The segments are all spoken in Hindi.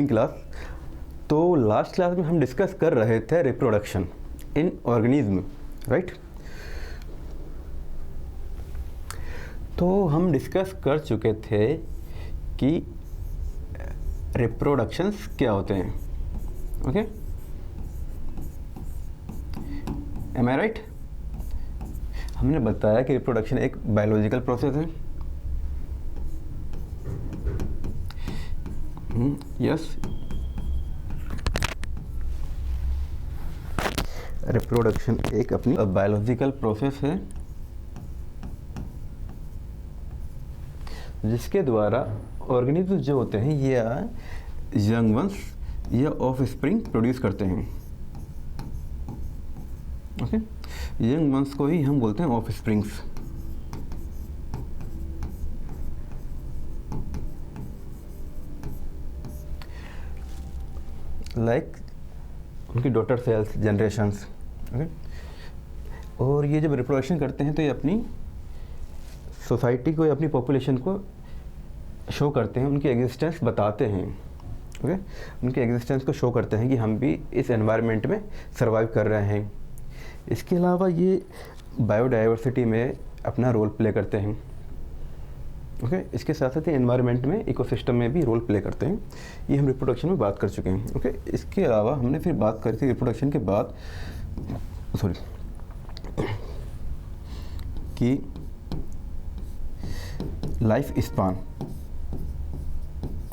Evening class. तो लास्ट क्लास में हम डिस्कस कर रहे थे रिप्रोडक्शन इन ऑर्गेनिज्म, राइट। तो हम डिस्कस कर चुके थे कि रिप्रोडक्शंस क्या होते हैं, ओके, एम आई राइट। हमने बताया कि रिप्रोडक्शन एक बायोलॉजिकल प्रोसेस है, यस। रिप्रोडक्शन एक अपनी बायोलॉजिकल प्रोसेस है जिसके द्वारा ऑर्गेनिज्म जो होते हैं ये यंग वंस या ऑफ स्प्रिंग प्रोड्यूस करते हैं, ओके। यंग वंस को ही हम बोलते हैं ऑफ स्प्रिंग्स। लाइक उनकी डॉटर सेल्स, जनरेशंस, ओके। और ये जब रिप्रोडक्शन करते हैं तो ये अपनी सोसाइटी को या अपनी पॉपुलेशन को शो करते हैं, उनकी एग्जिस्टेंस बताते हैं, ओके। उनके एग्जिस्टेंस को शो करते हैं कि हम भी इस एनवायरनमेंट में सर्वाइव कर रहे हैं। इसके अलावा ये बायोडाइवर्सिटी में अपना रोल प्ले करते हैं, ओके। इसके साथ साथ एनवायरनमेंट में, इकोसिस्टम में भी रोल प्ले करते हैं। ये हम रिप्रोडक्शन में बात कर चुके हैं, ओके। इसके अलावा हमने फिर बात करी थी रिप्रोडक्शन के बाद, सॉरी, कि life span,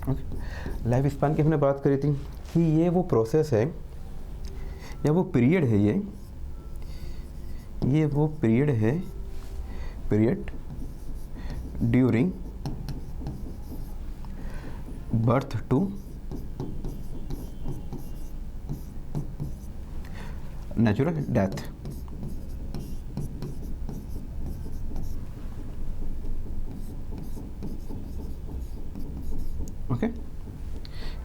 okay. Life span की हमने बात करी थी कि ये वो प्रोसेस है या वो पीरियड है, ये वो पीरियड है, period during birth to natural death, okay.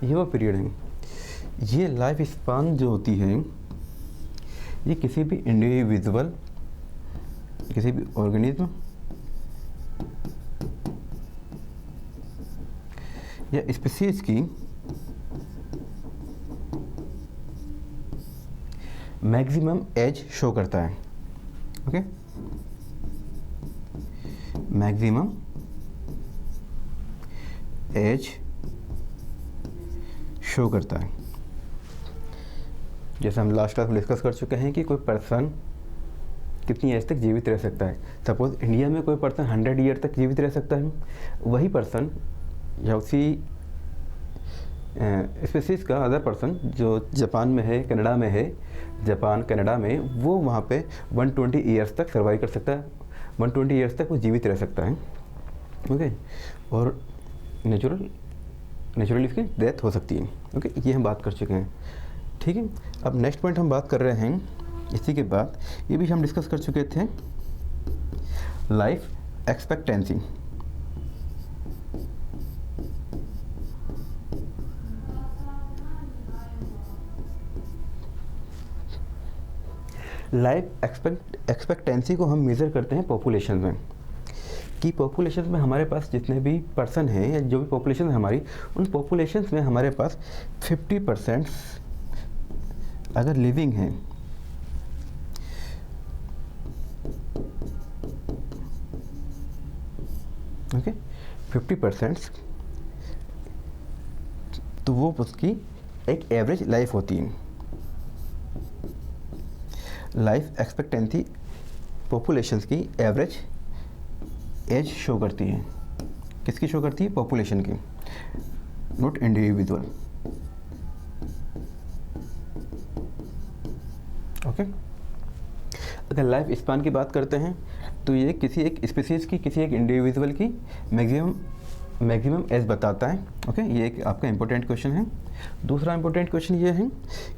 ये वो पीरियड है। ये लाइफ स्पान जो होती है ये किसी भी इंडिविजुअल, किसी भी ऑर्गेनिज्म या स्पीशीज की मैक्सिमम एज शो करता है, ओके। मैक्सिमम एज शो करता है। जैसे हम लास्ट क्लास में डिस्कस कर चुके हैं कि कोई पर्सन कितनी एज तक जीवित रह सकता है। सपोज इंडिया में कोई पर्सन 100 ईयर तक जीवित रह सकता है, वही पर्सन या उसी स्पीसीज का अदर पर्सन जो जापान में है, कनाडा में है, जापान कनाडा में, वो वहाँ पे 120 ईयर्स तक सर्वाइव कर सकता है, 120 ईयर्स तक वो जीवित रह सकता है, ओके। और नेचुरली इसकी डेथ हो सकती है, ओके। ये हम बात कर चुके हैं, ठीक है। अब नेक्स्ट पॉइंट हम बात कर रहे हैं इसी के बाद, ये भी हम डिस्कस कर चुके थे, लाइफ एक्सपेक्टेंसी। लाइफ एक्सपेक्टेंसी को हम मेज़र करते हैं पॉपुलेशन में, कि पॉपुलेशन में हमारे पास जितने भी पर्सन हैं या जो भी पॉपुलेशन है हमारी, उन पॉपुलेशन में हमारे पास 50% अगर लिविंग हैं, ओके, 50%, तो वो उसकी एक एवरेज लाइफ होती है। लाइफ एक्सपेक्टेंसी पॉपुलेशंस की एवरेज एज शो करती है। किसकी शो करती है? पॉपुलेशन की, नॉट इंडिविजुअल, ओके। अगर लाइफ स्पान की बात करते हैं तो ये किसी एक स्पीसीज की, किसी एक इंडिविजुअल की मैक्सिमम एज बताता है, ओके। ये एक आपका इंपॉर्टेंट क्वेश्चन है। दूसरा इंपॉर्टेंट क्वेश्चन ये है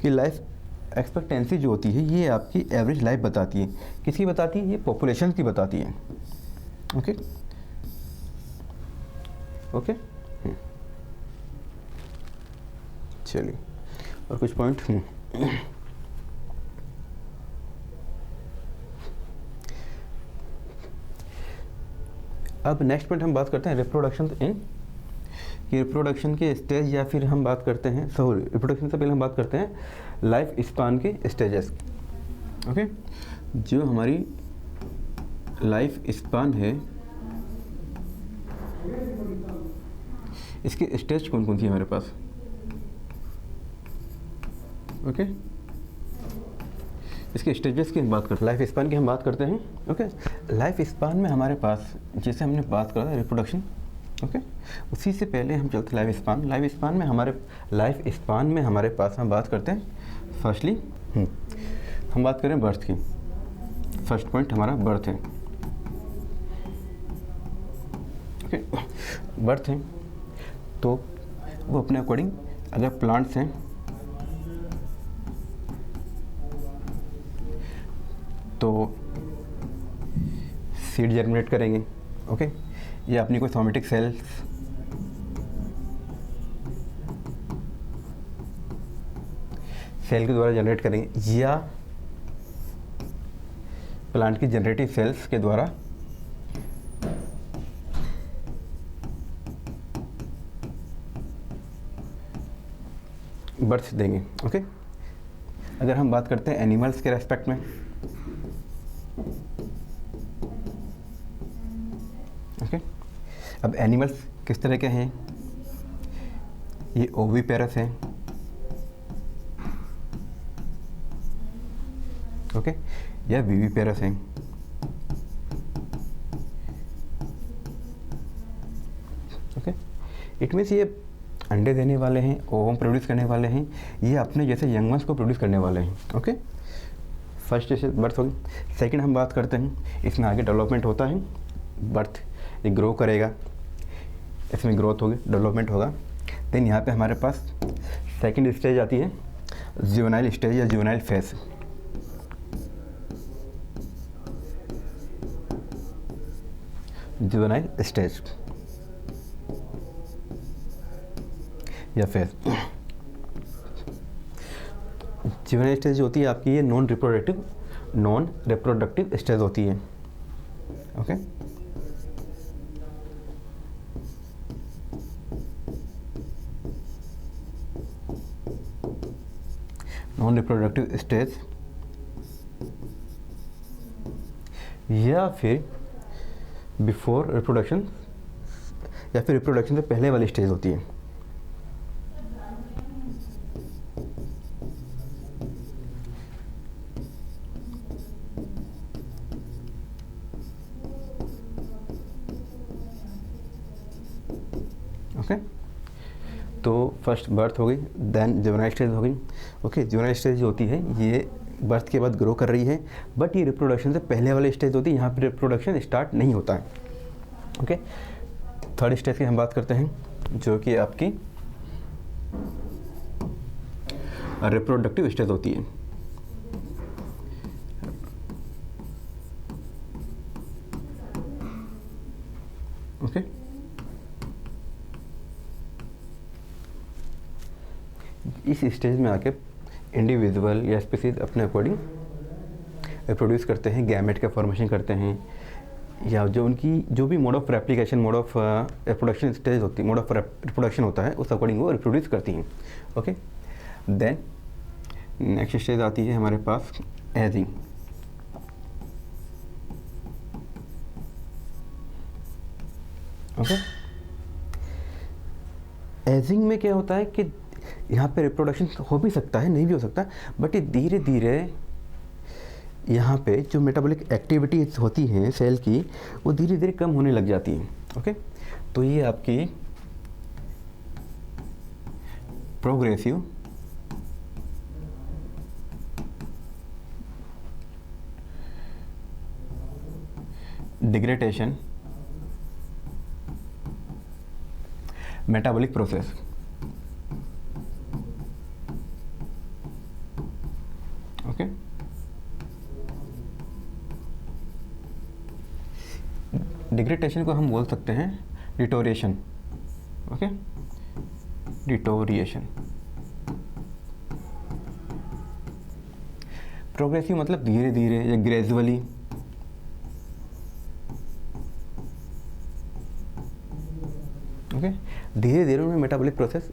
कि लाइफ एक्सपेक्टेंसी जो होती है ये आपकी एवरेज लाइफ बताती है। किसकी बताती है? ये पॉपुलेशन की बताती है, ओके ओके। चलिए और कुछ पॉइंट। अब नेक्स्ट पॉइंट हम बात करते हैं रिप्रोडक्शन इन, कि रिप्रोडक्शन के स्टेज, या फिर हम बात करते हैं, सॉरी रिप्रोडक्शन से पहले हम बात करते हैं लाइफ स्पान के स्टेजेस। ओके, जो हमारी लाइफ स्पान है इसके स्टेज कौन कौन सी है हमारे पास। ओके, इसके स्टेजेस की हम बात करते हैं, लाइफ स्पान की हम बात करते हैं। ओके, लाइफ स्पान में हमारे पास, जैसे हमने बात करा था रिप्रोडक्शन, ओके, उसी से पहले हम चलते लाइफ स्पान। लाइफ स्पान में हमारे पास हम बात करते हैं फर्स्टली हम बात करें बर्थ की। फर्स्ट पॉइंट हमारा बर्थ है। ओके, बर्थ है तो वो अपने अकॉर्डिंग, अगर प्लांट्स हैं तो सीड जर्मिनेट करेंगे। ओके, या अपनी कोई सोमेटिक सेल्स सेल के द्वारा जनरेट करेंगे, या प्लांट की जनरेटिव सेल्स के द्वारा बर्थ देंगे। ओके, अगर हम बात करते हैं एनिमल्स के रेस्पेक्ट में, ओके, अब एनिमल्स किस तरह के हैं, ये ओविपेरस हैं, ओके, या विविपेरस हैं। ओके, इट मीन्स ये अंडे देने वाले हैं, ओवम प्रोड्यूस करने वाले हैं, ये अपने जैसे यंग वंस को प्रोड्यूस करने वाले हैं। ओके, फर्स्ट जैसे बर्थ होगी। सेकंड हम बात करते हैं, इसमें आगे डेवलपमेंट होता है। बर्थ, ये ग्रो करेगा, इसमें ग्रोथ होगी, डेवलपमेंट होगा। देन यहाँ पे हमारे पास सेकंड स्टेज आती है, जुवेनाइल स्टेज या जुवेनाइल फेज। जुवेनाइल स्टेज या फेज। जुवेनाइल स्टेज होती है आपकी, ये नॉन रिप्रोडक्टिव स्टेज होती है। ओके, नॉन रिप्रोडक्टिव स्टेज, या फिर बिफोर रिप्रोडक्शन, या फिर रिप्रोडक्शन से पहले वाली स्टेज होती है। ओके, तो फर्स्ट बर्थ हो गई, देन जुवेनाइल स्टेज हो गई। ओके, जुवेनाइल स्टेज होती है, ये बर्थ के बाद ग्रो कर रही है, बट ये रिप्रोडक्शन से पहले वाली स्टेज होती है, यहाँ पे रिप्रोडक्शन स्टार्ट नहीं होता है। ओके, थर्ड स्टेज की हम बात करते हैं, जो कि आपकी रिप्रोडक्टिव स्टेज होती है। ओके, इस स्टेज में आके इंडिविजुअल या स्पीसीज अपने अकॉर्डिंग रिप्रोड्यूस करते हैं, गैमेट का फॉर्मेशन करते हैं, या जो उनकी जो भी mode of replication, mode of reproduction stage होती है, मोड ऑफ रिप्रोडक्शन होता है, उस अकॉर्डिंग वो रिप्रोड्यूस करती हैं। ओके, देन नेक्स्ट स्टेज आती है हमारे पास एजिंग। ओके, एजिंग में क्या होता है कि यहाँ पे रिप्रोडक्शन हो भी सकता है, नहीं भी हो सकता, बट ये धीरे धीरे यहाँ पे जो मेटाबॉलिक एक्टिविटीज होती हैं सेल की, वो धीरे धीरे कम होने लग जाती हैं। ओके, तो ये आपकी progressive degradation metabolic process. Okay, degradation को हम बोल सकते हैं डिटोरिएशन। Okay, deterioration. प्रोग्रेसिव मतलब धीरे धीरे या ग्रेजुअली। Okay, okay. धीरे धीरे उनमें मेटाबॉलिक प्रोसेस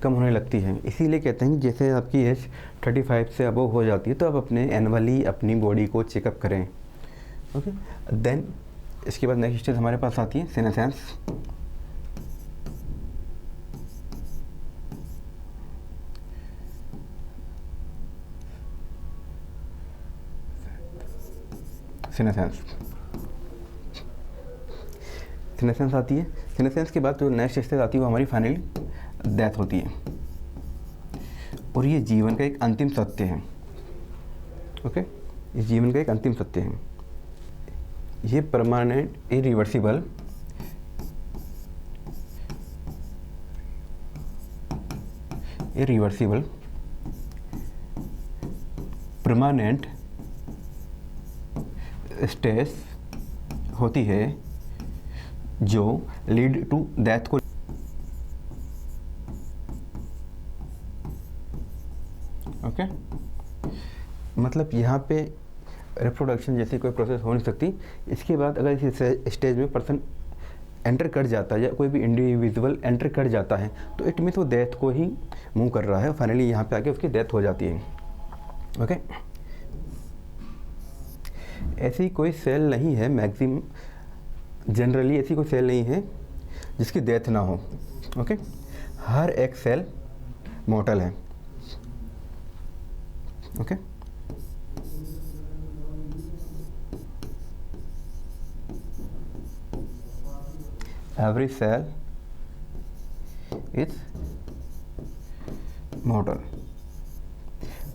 कम होने लगती है। इसीलिए कहते हैं कि जैसे आपकी एज 35 से अबव हो जाती है तो आप अपने एनुअली अपनी बॉडी को चेकअप करें। ओके। देन इसके बाद नेक्स्ट स्टेज हमारे पास आती है सीनेसेंस। सीनेसेंस आती है। सीनेसेंस के बाद जो नेक्स्ट स्टेज आती है वो हमारी फाइनली डेथ होती है, और ये जीवन का एक अंतिम सत्य है। ओके, इस जीवन का एक अंतिम सत्य है। ये परमानेंट इरिवर्सिबल परमानेंट स्टेज होती है जो लीड टू डेथ को। ओके, मतलब यहाँ पे रिप्रोडक्शन जैसी कोई प्रोसेस हो नहीं सकती। इसके बाद अगर इस स्टेज में पर्सन एंटर कर जाता है या कोई भी इंडिविजुअल एंटर कर जाता है तो इट मीन्स वो डेथ को ही मूव कर रहा है। फाइनली यहाँ पे आके उसकी डेथ हो जाती है। ओके, ऐसी कोई सेल नहीं है, मैक्सिमम जनरली ऐसी कोई सेल नहीं है जिसकी डेथ ना हो। ओके, हर एक सेल मॉर्टल है। Okay, every cell is mortal.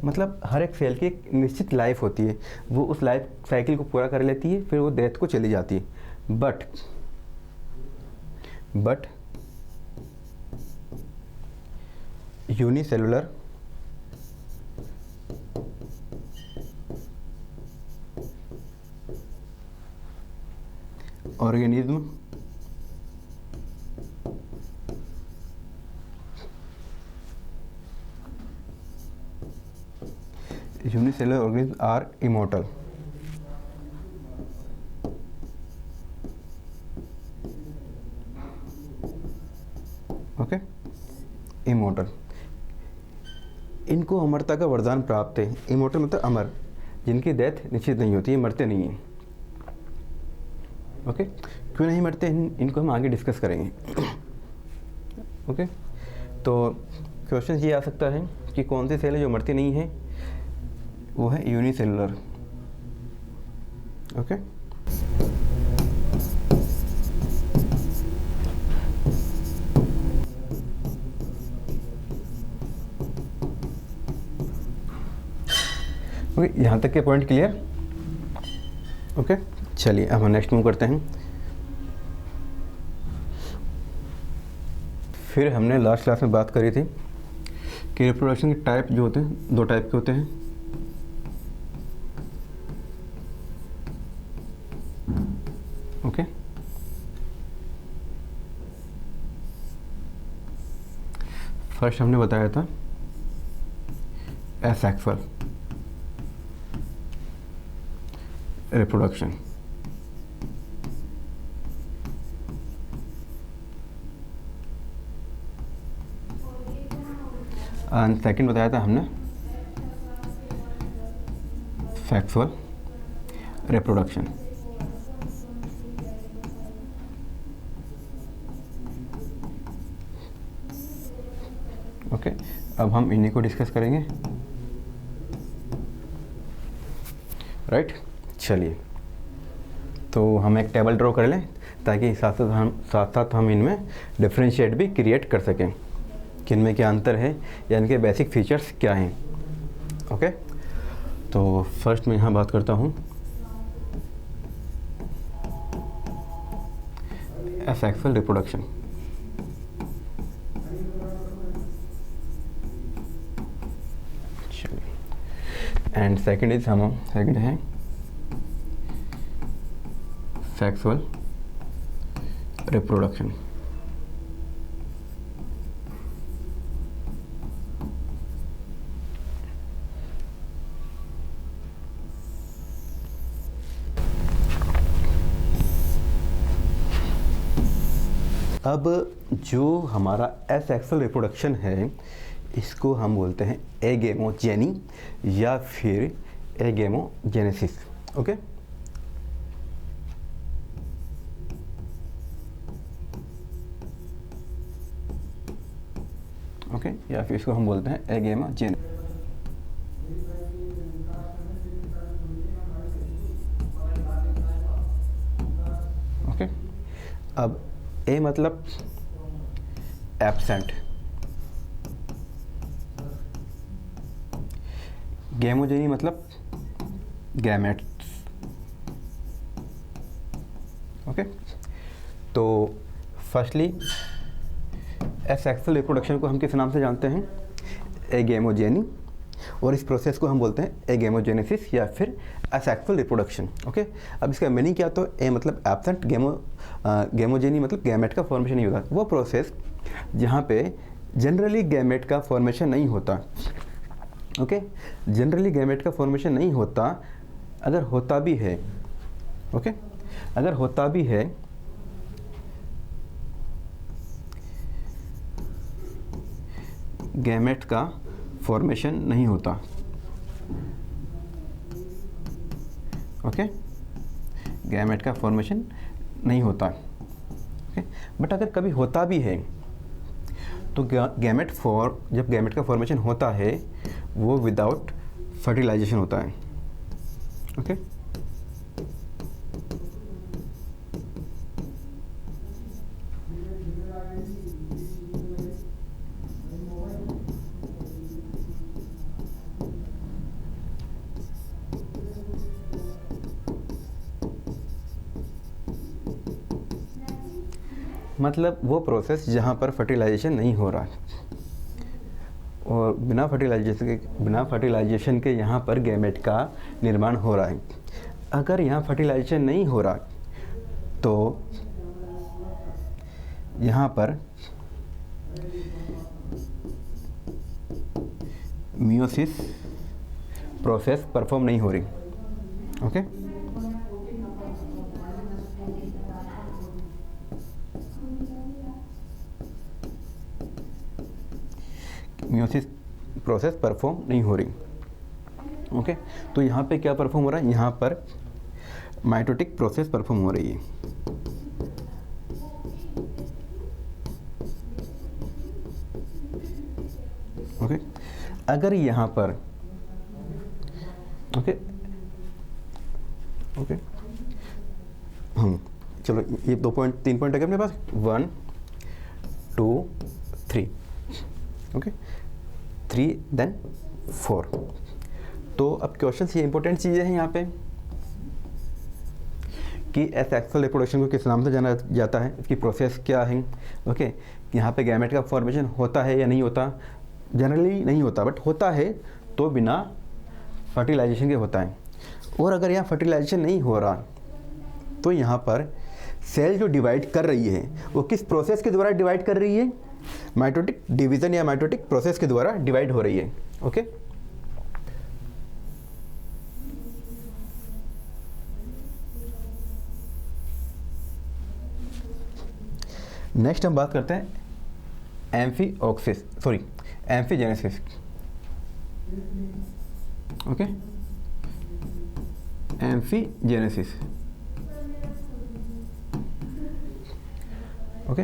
मतलब हर एक सेल की एक निश्चित लाइफ होती है, वो उस लाइफ साइकिल को पूरा कर लेती है, फिर वो डेथ को चली जाती है। But unicellular organism unicellular organisms are immortal. Okay, immortal. इनको अमरता का वरदान प्राप्त है। इमोर्टल मतलब अमर, जिनकी डेथ निश्चित नहीं होती, ये मरते नहीं हैं। ओके, क्यों नहीं मरते इनको हम आगे डिस्कस करेंगे। ओके, तो क्वेश्चन ये आ सकता है कि कौन सी सेल है जो मरती नहीं है, वो है यूनिसेलुलर। ओके, ओके, यहाँ तक के पॉइंट क्लियर। ओके, चलिए अब हम नेक्स्ट मूव करते हैं। फिर हमने लास्ट क्लास में बात करी थी कि रिप्रोडक्शन के टाइप जो होते हैं, 2 टाइप के होते हैं। ओके, फर्स्ट हमने बताया था एसेक्सुअल रिप्रोडक्शन, एंड सेकंड बताया था हमने सेक्सुअल रिप्रोडक्शन। ओके, अब हम इन्हीं को डिस्कस करेंगे। राइट, चलिए तो हम एक टेबल ड्रॉ कर लें ताकि साथ साथ हम इनमें डिफरेंशिएट भी क्रिएट कर सकें कि इनमें क्या अंतर है या इनके बेसिक फीचर्स क्या हैं। ओके, तो फर्स्ट मैं यहाँ बात करता हूँ एसेक्सुअल रिप्रोडक्शन। एंड सेकंड है सेक्सुअल रिप्रोडक्शन। अब जो हमारा एसेक्सुअल रिप्रोडक्शन है इसको हम बोलते हैं एगेमोजेनी या फिर एगेमोजेनेसिस। ओके, ओके, या फिर इसको हम बोलते हैं एगेमोजेनेसिस। ओके, अब ए मतलब एब्सेंट, गैमोजेनी मतलब गैमेट्स। ओके, तो फर्स्टली एसेक्सुअल रिप्रोडक्शन को हम किस नाम से जानते हैं? एगेमोजेनी, और इस प्रोसेस को हम बोलते हैं एगेमोजेनेसिस या फिर एसेक्सुअल रिप्रोडक्शन। ओके, अब इसका मीनिंग क्या? तो ए मतलब एब्सेंट, गैमोजेनी मतलब गैमेट का फॉर्मेशन नहीं होता। वो प्रोसेस जहाँ पे जनरली गैमेट का फॉर्मेशन नहीं होता। ओके, जनरली गैमेट का फॉर्मेशन नहीं होता, अगर होता भी है, ओके, अगर होता भी है गैमेट का फॉर्मेशन नहीं होता। ओके, गैमेट का फॉर्मेशन नहीं होता। ओके, बट अगर कभी होता भी है तो जब गैमेट का फॉर्मेशन होता है वो विदाउट फर्टिलाइजेशन होता है। ओके, मतलब वो प्रोसेस जहाँ पर फर्टिलाइजेशन नहीं हो रहा है, और बिना फर्टिलाइजेशन के यहाँ पर गैमेट का निर्माण हो रहा है। अगर यहाँ फर्टिलाइजेशन नहीं हो रहा तो यहाँ पर मियोसिस प्रोसेस परफॉर्म नहीं हो रही। ओके, मियोसिस प्रोसेस परफॉर्म नहीं हो रही। ओके, तो यहाँ पे क्या परफॉर्म हो रहा है? यहाँ पर माइटोटिक प्रोसेस परफॉर्म हो रही है। ओके, अगर यहाँ पर ओके ओके चलो ये 3 पॉइंट है मेरे पास, 1 2 3, ओके, 3 देन 4। तो अब क्वेश्चन ये इंपॉर्टेंट चीज़ें हैं यहाँ पे कि एसेक्सुअल रिप्रोडक्शन को किस नाम से जाना जाता है, इसकी प्रोसेस क्या है। ओके, यहाँ पे गैमेट का फॉर्मेशन होता है या नहीं होता? जनरली नहीं होता, बट होता है तो बिना फर्टिलाइजेशन के होता है। और अगर यहाँ फर्टिलाइजेशन नहीं हो रहा तो यहाँ पर सेल जो डिवाइड कर रही है वो किस प्रोसेस के द्वारा डिवाइड कर रही है? माइटोटिक डिवीजन या माइटोटिक प्रोसेस के द्वारा डिवाइड हो रही है। ओके, नेक्स्ट हम बात करते हैं एम्फीजेनेसिस। ओके, एम्फीजेनेसिस। ओके,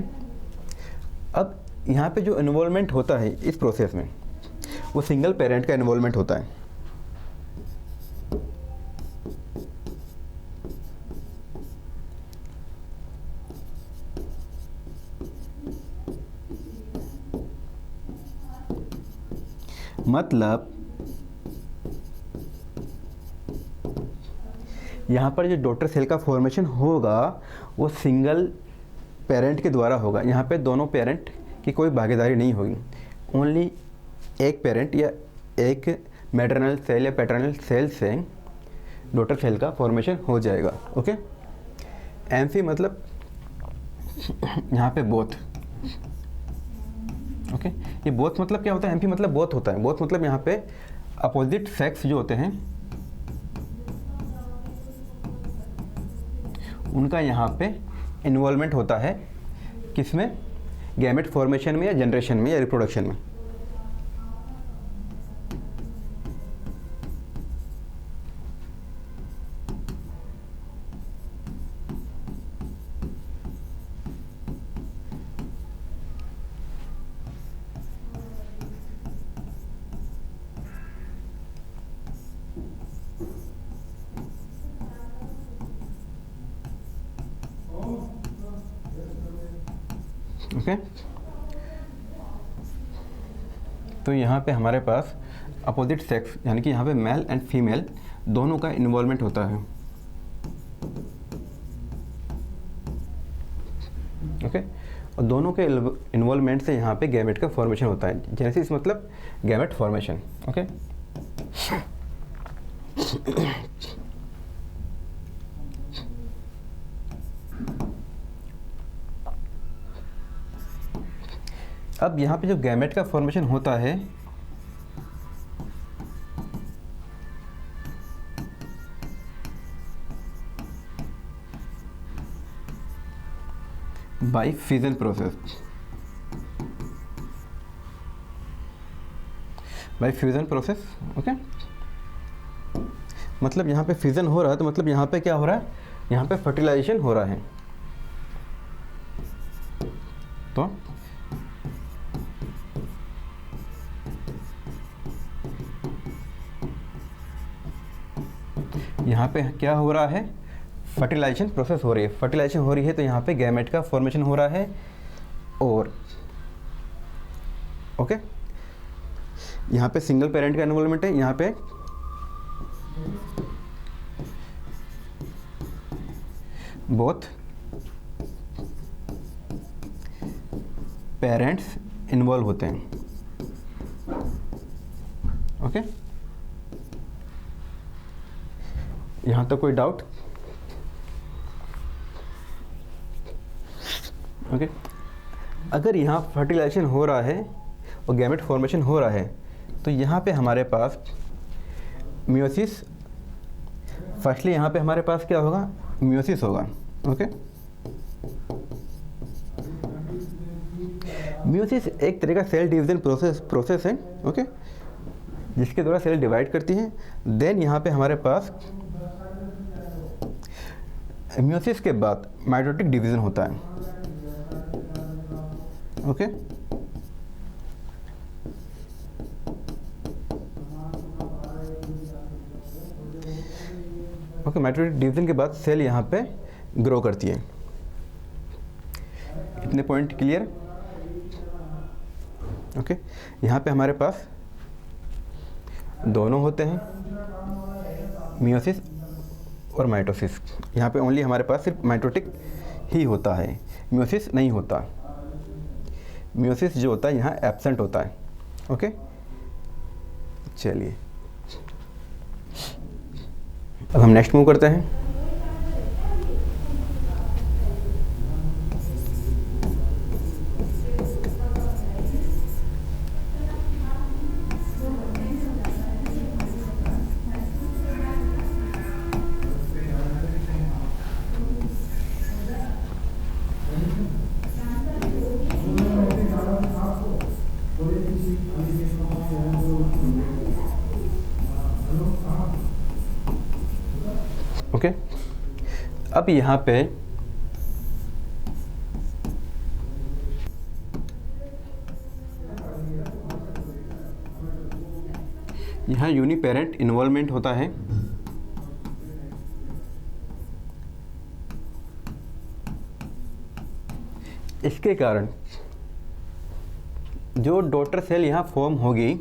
अब यहाँ पे जो इन्वॉल्वमेंट होता है इस प्रोसेस में वो सिंगल पेरेंट का इन्वॉल्वमेंट होता है। मतलब यहाँ पर जो डॉटर सेल का फॉर्मेशन होगा वो सिंगल पेरेंट के द्वारा होगा। यहाँ पे दोनों पेरेंट की कोई भागीदारी नहीं होगी, ओनली एक पेरेंट या एक मैटरनल सेल या पैटर्नल सेल से डॉटर सेल का फॉर्मेशन हो जाएगा। ओके, एम्फी मतलब यहाँ पे बोथ। ओके, ये बोथ मतलब क्या होता है? एम्फी मतलब बोथ होता है। बोथ मतलब यहाँ पे अपोजिट सेक्स जो होते हैं उनका यहाँ पे इन्वॉल्वमेंट होता है किसमें? गैमेट फॉर्मेशन में या जनरेशन में या रिप्रोडक्शन में। ओके, तो यहाँ पे हमारे पास अपोजिट सेक्स यानी कि यहाँ पे मेल एंड फीमेल दोनों का इन्वॉल्वमेंट होता है। ओके, और दोनों के इन्वॉल्वमेंट से यहाँ पे गैमेट का फॉर्मेशन होता है। जेनेसिस मतलब गैमेट फॉर्मेशन। ओके, अब यहाँ पे जो गैमेट का फॉर्मेशन होता है by fission process, by fusion process. Okay, मतलब यहाँ पे फिजन हो रहा है तो मतलब यहाँ पे क्या हो रहा है? यहाँ पे फर्टिलाइजेशन हो रहा है। तो यहाँ पे क्या हो रहा है? फर्टिलाइजेशन प्रोसेस हो रही है। फर्टिलाइजेशन हो रही है तो यहाँ पे गैमेट का फॉर्मेशन हो रहा है। और ओके, यहाँ पे सिंगल पेरेंट का इन्वॉल्वमेंट है, यहाँ पे बोथ पेरेंट्स इन्वॉल्व होते हैं। ओके, यहाँ तक कोई डाउट? ओके, अगर यहाँ फर्टिलाइजेशन हो रहा है और गैमेट फॉर्मेशन हो रहा है तो यहाँ पे हमारे पास मियोसिस, फर्स्टली यहाँ पे हमारे पास क्या होगा? मियोसिस होगा। ओके, मियोसिस एक तरह का सेल डिवीजन प्रोसेस है। ओके, जिसके द्वारा सेल डिवाइड करती हैं। देन यहाँ पे हमारे पास मियोसिस के बाद माइटोटिक डिवीजन होता है। ओके, ओके, माइटोटिक डिवीजन के बाद सेल यहाँ पे ग्रो करती है। इतने पॉइंट क्लियर? ओके, यहाँ पे हमारे पास दोनों होते हैं, मियोसिस और माइटोसिस। यहाँ पे ओनली हमारे पास सिर्फ माइटोटिक ही होता है, मियोसिस नहीं होता। मियोसिस जो होता है यहाँ एब्सेंट होता है। ओके, चलिए अब हम नेक्स्ट मूव करते हैं। ओके, अब यहाँ पे यहाँ यूनिपेरेंट इन्वॉल्वमेंट होता है। इसके कारण जो डॉटर सेल यहाँ फॉर्म होगी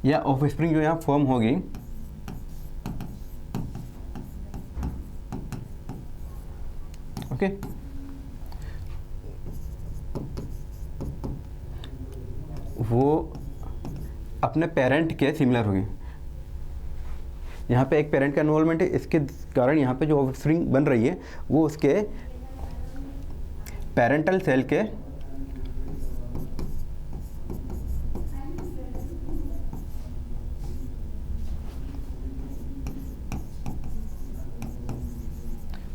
या ऑफस्प्रिंग जो यहाँ फॉर्म होगी, ओके, वो अपने पेरेंट के सिमिलर होगी। यहाँ पे एक पेरेंट का इन्वॉल्वमेंट है, इसके कारण यहाँ पे जो ऑफस्प्रिंग बन रही है वो उसके पेरेंटल सेल के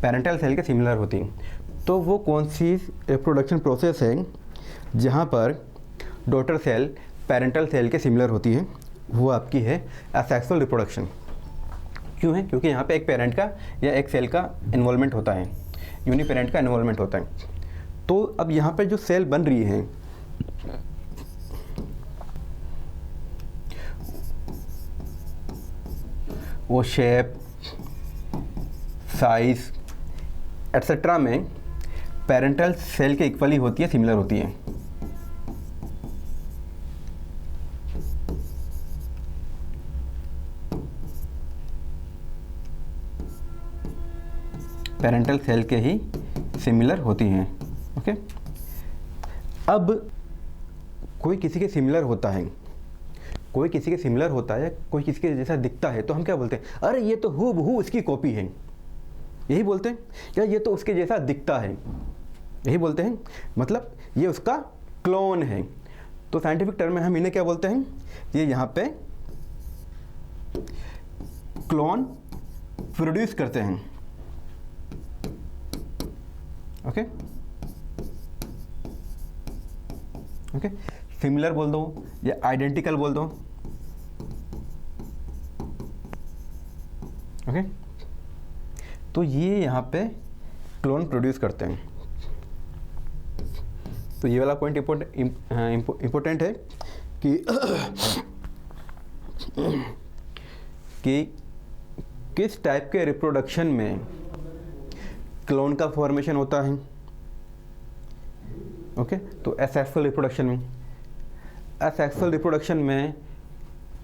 पेरेंटल सेल के सिमिलर होती हैं। तो वो कौन सी रिप्रोडक्शन प्रोसेस है जहाँ पर डॉटर सेल पेरेंटल सेल के सिमिलर होती है? वो आपकी है एसेक्सुअल रिप्रोडक्शन। क्यों है? क्योंकि यहाँ पे एक पेरेंट का या एक सेल का इन्वॉल्वमेंट होता है, यूनिपेरेंट का इन्वॉल्वमेंट होता है। तो अब यहाँ पे जो सेल बन रही है वो शेप, साइज एट्सेट्रा में पेरेंटल सेल के इक्वली होती है, सिमिलर होती है। पेरेंटल सेल के ही सिमिलर होती हैं। ओके, अब कोई किसी के सिमिलर होता है, कोई किसी के सिमिलर होता है, कोई किसी के जैसा दिखता है, तो हम क्या बोलते हैं? अरे ये तो हूबहू उसकी कॉपी है, यही बोलते हैं। या ये तो उसके जैसा दिखता है, यही बोलते हैं। मतलब ये उसका क्लोन है। तो साइंटिफिक टर्म में हम इन्हें क्या बोलते हैं? ये यहाँ पे क्लोन प्रोड्यूस करते हैं। ओके ओके, सिमिलर बोल दो या आइडेंटिकल बोल दो। ओके, तो ये यहाँ पे क्लोन प्रोड्यूस करते हैं। तो ये वाला पॉइंट इम्पोर्टेंट है कि कि किस टाइप के रिप्रोडक्शन में क्लोन का फॉर्मेशन होता है। ओके, तो एसेक्सुअल रिप्रोडक्शन में, एसेक्सुअल रिप्रोडक्शन में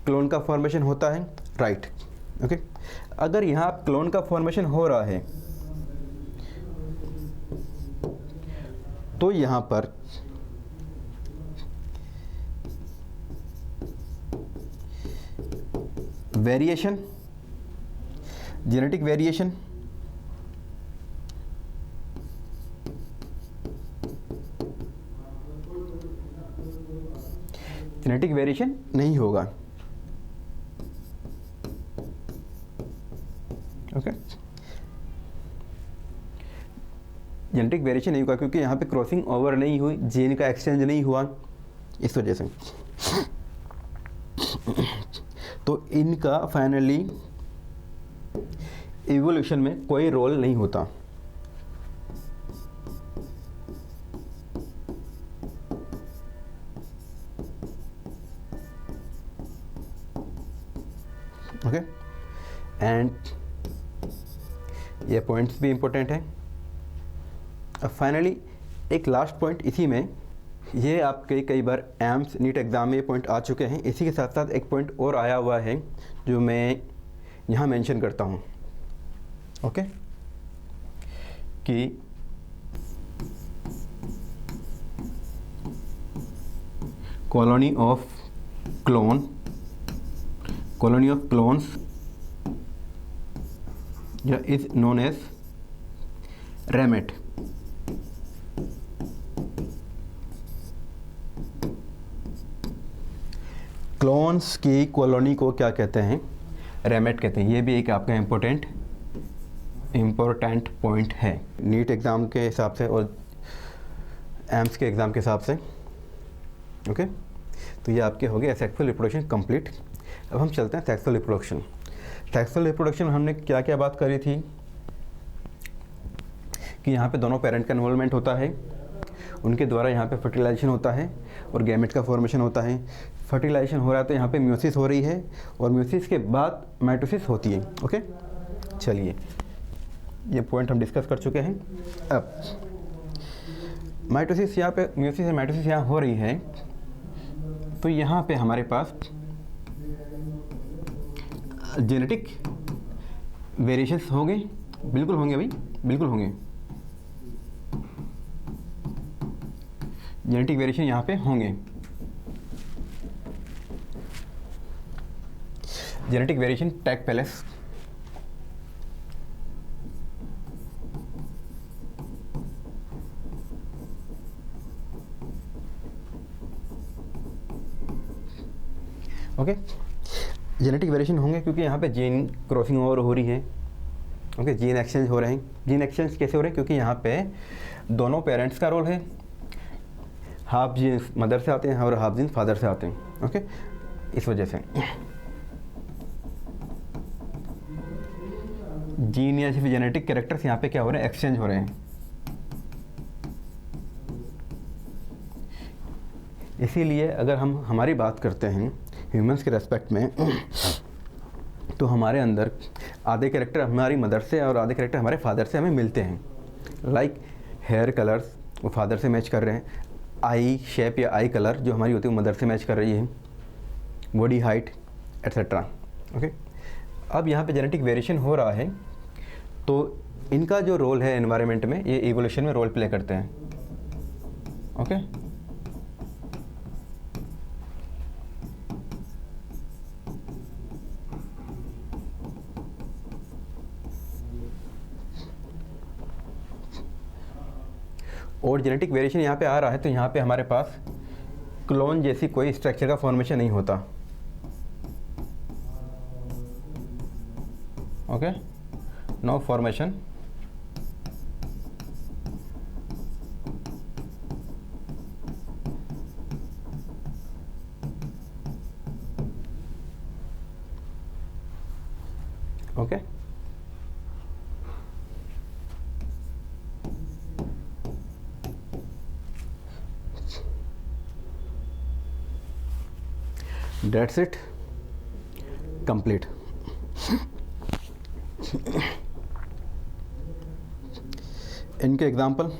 क्लोन का फॉर्मेशन होता है, राइट। ओके, अगर यहाँ क्लोन का फॉर्मेशन हो रहा है तो यहाँ पर variation, genetic variation, genetic variation नहीं होगा। ओके, जेनेटिक वेरिएशन नहीं होगा क्योंकि यहाँ पे क्रॉसिंग ओवर नहीं हुई, जीन का एक्सचेंज नहीं हुआ, इस वजह से। तो इनका फाइनली इवोल्यूशन में कोई रोल नहीं होता। ओके, एंड ये पॉइंट्स भी इम्पोर्टेंट है। अब फाइनली एक लास्ट पॉइंट इसी में, ये आपके कई बार एम्स नीट एग्ज़ाम में ये पॉइंट आ चुके हैं। इसी के साथ साथ एक पॉइंट और आया हुआ है जो मैं यहाँ मेंशन करता हूँ। ओके, कि कॉलोनी ऑफ क्लोन्स या इज नोन एज रैमेट। क्लोन्स की कॉलोनी को क्या कहते हैं? रैमेट कहते हैं। ये भी एक आपका इम्पोर्टेंट पॉइंट है नीट एग्ज़ाम के हिसाब से और एम्स के एग्ज़ाम के हिसाब से। ओके, तो ये आपके हो गए सेक्सुअल रिप्रोडक्शन कंप्लीट। अब हम चलते हैं सेक्सुअल रिप्रोडक्शन। सेक्सुअल रिप्रोडक्शन में हमने क्या क्या बात करी थी कि यहाँ पे दोनों पेरेंट का इन्वॉल्वमेंट होता है, उनके द्वारा यहाँ पे फर्टिलाइजेशन होता है और गैमेट का फॉर्मेशन होता है। फर्टिलाइजेशन हो रहा है तो यहाँ पे म्यूसिस हो रही है और म्यूसिस के बाद माइटोसिस होती है। ओके, चलिए ये पॉइंट हम डिस्कस कर चुके हैं। अब माइटोसिस यहाँ पे, म्यूसिस और माइटोसिस यहाँ हो रही है, तो यहाँ पे हमारे पास जेनेटिक वेरिएशंस होंगे, बिल्कुल होंगे भाई, बिल्कुल होंगे। जेनेटिक वेरिएशन यहाँ पे होंगे। Genetic variation take place. Okay, genetic variation होंगे क्योंकि यहाँ पे जीन क्रॉसिंग ओवर हो रही है। ओके, जीन एक्सचेंज हो रहे हैं। जीन एक्सचेंज कैसे हो रहे हैं? क्योंकि यहाँ पे दोनों पेरेंट्स का रोल है, हाफ जीन्स मदर से आते हैं और हाफ जीन्स फादर से आते हैं। ओके, इस वजह से जीन या फिर जेनेटिक कैरेक्टर्स यहाँ पे क्या हो रहे हैं? एक्सचेंज हो रहे हैं। इसीलिए अगर हम हमारी बात करते हैं ह्यूमंस के रेस्पेक्ट में, तो हमारे अंदर आधे कैरेक्टर हमारी मदर से और आधे कैरेक्टर हमारे फादर से हमें मिलते हैं। लाइक हेयर कलर्स वो फादर से मैच कर रहे हैं, आई शेप या आई कलर जो हमारी होती है वो मदर से मैच कर रही है, बॉडी हाइट एट्सेट्रा। ओके, अब यहाँ पे जेनेटिक वेरिएशन हो रहा है, तो इनका जो रोल है एनवायरनमेंट में, ये इवोल्यूशन में रोल प्ले करते हैं। ओके, और जेनेटिक वेरिएशन यहाँ पे आ रहा है तो यहाँ पे हमारे पास क्लोन जैसी कोई स्ट्रक्चर का फॉर्मेशन नहीं होता। Okay, no formation. Okay, That's it, complete. इनके एग्जाम्पल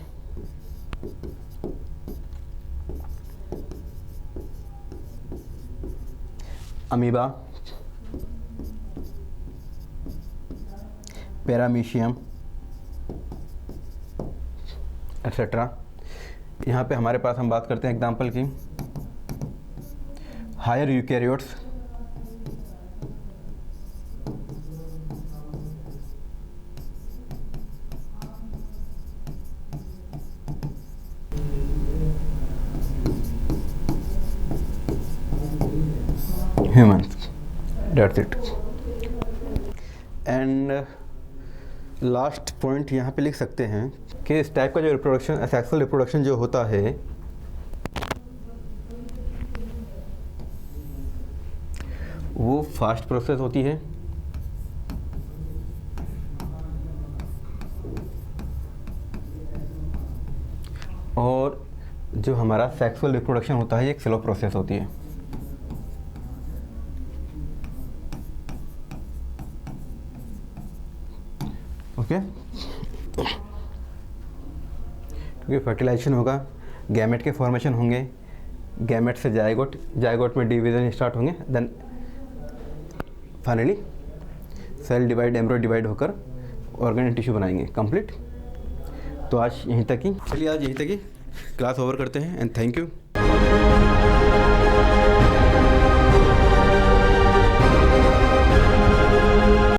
अमीबा, पैरामीशियम एट्सेट्रा। यहाँ पे हमारे पास हम बात करते हैं एग्जाम्पल की higher eukaryotes, humans. That's it. And last point यहाँ पे लिख सकते हैं कि इस टाइप का जो रिप्रोडक्शन, सेक्सुअल रिप्रोडक्शन जो होता है वो फास्ट प्रोसेस होती है और जो हमारा सेक्सुअल रिप्रोडक्शन होता है ये एक स्लो प्रोसेस होती है। ओके, क्योंकि फर्टिलाइजेशन होगा, गैमेट के फॉर्मेशन होंगे, गैमेट से जायगोट, जायगोट में डिवीजन स्टार्ट होंगे, then finally cell divide, embryo divide होकर ऑर्गन एंड टिश्यू बनाएंगे। कंप्लीट। तो आज यहीं तक ही, चलिए आज यहीं तक ही क्लास ओवर करते हैं एंड थैंक यू।